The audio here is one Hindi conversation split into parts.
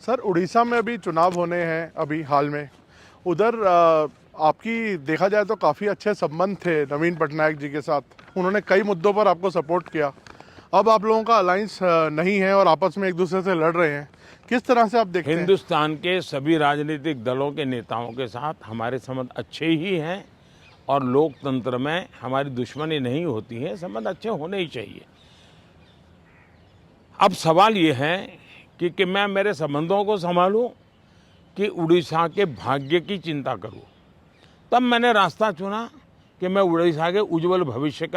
सर, उड़ीसा में अभी चुनाव होने हैं अभी हाल में। उधर आपकी देखा जाए तो काफ़ी अच्छे संबंध थे नवीन पटनायक जी के साथ। उन्होंने कई मुद्दों पर आपको सपोर्ट किया। अब आप लोगों का अलायंस नहीं है और आपस में एक दूसरे से लड़ रहे हैं। किस तरह से आप देखते हैं? हिंदुस्तान के सभी राजनीतिक दलों के नेताओं के साथ हमारे संबंध अच्छे ही हैं और लोकतंत्र में हमारी दुश्मनी नहीं होती है, संबंध अच्छे होने ही चाहिए। अब सवाल ये है कि मैं मेरे संबंधों को संभालूं कि उड़ीसा के भाग्य की चिंता करूं। तब मैंने रास्ता चुना कि मैं उड़ीसा के उज्जवल भविष्य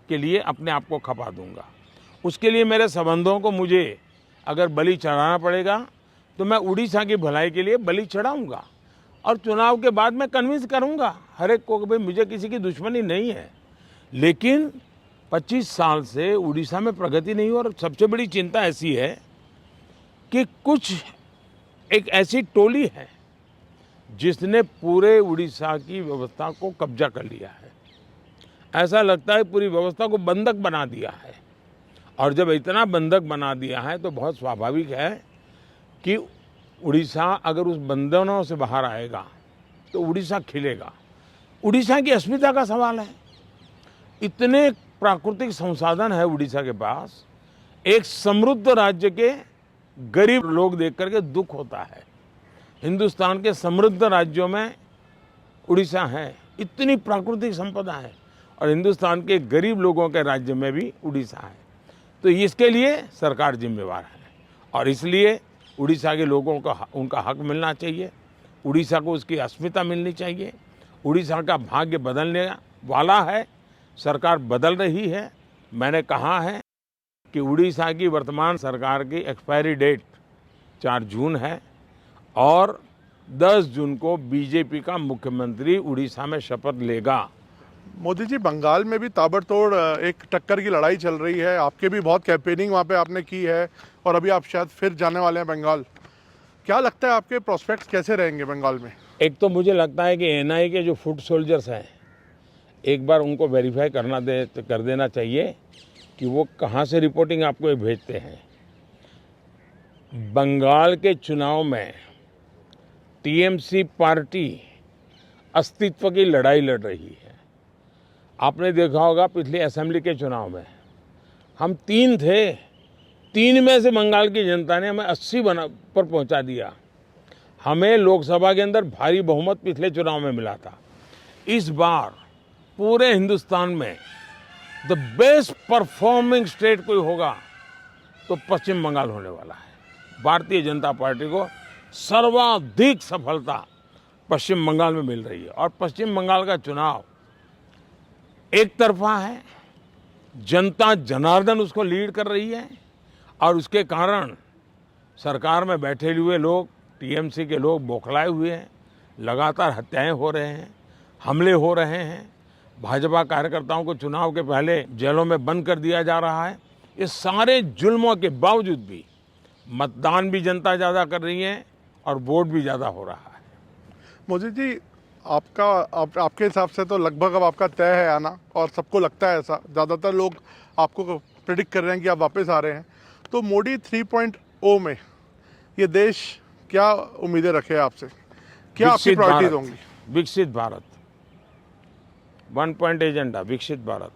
के लिए अपने आप को खपा दूंगा। उसके लिए मेरे संबंधों को मुझे अगर बलि चढ़ाना पड़ेगा तो मैं उड़ीसा की भलाई के लिए बलि चढ़ाऊंगा और चुनाव के बाद मैं कन्विंस करूंगा हर एक को कि भाई मुझे किसी की दुश्मनी नहीं है। लेकिन 25 साल से उड़ीसा में प्रगति नहीं हो और सबसे बड़ी चिंता ऐसी है कि कुछ एक ऐसी टोली है जिसने पूरे उड़ीसा की व्यवस्था को कब्जा कर लिया है। ऐसा लगता है पूरी व्यवस्था को बंधक बना दिया है और जब इतना बंधक बना दिया है तो बहुत स्वाभाविक है कि उड़ीसा अगर उस बंधनों से बाहर आएगा तो उड़ीसा खिलेगा। उड़ीसा की अस्मिता का सवाल है। इतने प्राकृतिक संसाधन है उड़ीसा के पास। एक समृद्ध राज्य के गरीब लोग देख करके दुख होता है। हिंदुस्तान के समृद्ध राज्यों में उड़ीसा है, इतनी प्राकृतिक संपदा है और हिंदुस्तान के गरीब लोगों के राज्य में भी उड़ीसा है। तो इसके लिए सरकार जिम्मेवार है और इसलिए उड़ीसा के लोगों को उनका हक मिलना चाहिए। उड़ीसा को उसकी अस्मिता मिलनी चाहिए। उड़ीसा का भाग्य बदलने वाला है, सरकार बदल रही है। मैंने कहा है कि उड़ीसा की वर्तमान सरकार की एक्सपायरी डेट 4 जून है और 10 जून को बीजेपी का मुख्यमंत्री उड़ीसा में शपथ लेगा। मोदी जी, बंगाल में भी ताबड़तोड़ एक टक्कर की लड़ाई चल रही है। आपके भी बहुत कैंपेनिंग वहाँ पे आपने की है और अभी आप शायद फिर जाने वाले हैं बंगाल। क्या लगता है आपके प्रोस्पेक्ट्स कैसे रहेंगे बंगाल में? एक तो मुझे लगता है कि एनआईए के जो फुट सोल्जर्स हैं एक बार उनको वेरीफाई कर देना चाहिए कि वो कहाँ से रिपोर्टिंग आपको भेजते हैं। बंगाल के चुनाव में टीएमसी पार्टी अस्तित्व की लड़ाई लड़ रही है। आपने देखा होगा पिछले असेंबली के चुनाव में हम 3 थे, 3 में से बंगाल की जनता ने हमें 80 पर पहुंचा दिया। हमें लोकसभा के अंदर भारी बहुमत पिछले चुनाव में मिला था। इस बार पूरे हिंदुस्तान में द बेस्ट परफॉर्मिंग स्टेट कोई होगा तो पश्चिम बंगाल होने वाला है। भारतीय जनता पार्टी को सर्वाधिक सफलता पश्चिम बंगाल में मिल रही है और पश्चिम बंगाल का चुनाव एक तरफा है। जनता जनार्दन उसको लीड कर रही है और उसके कारण सरकार में बैठे हुए लोग, टीएमसी के लोग बौखलाए हुए हैं। लगातार हत्याएं हो रहे हैं, हमले हो रहे हैं। भाजपा कार्यकर्ताओं को चुनाव के पहले जेलों में बंद कर दिया जा रहा है। इस सारे जुल्मों के बावजूद भी मतदान भी जनता ज़्यादा कर रही है और वोट भी ज़्यादा हो रहा है। मोदी जी, आपके हिसाब से तो लगभग अब आपका तय है आना और सबको लगता है ऐसा। ज़्यादातर लोग आपको प्रेडिक्ट कर रहे हैं कि आप वापस आ रहे हैं। तो मोदी 3.0 में ये देश क्या उम्मीदें रखे आपसे? क्या आपकी प्रायोरिटीज होंगी? विकसित भारत 1 पॉइंट एजेंडा, विकसित भारत।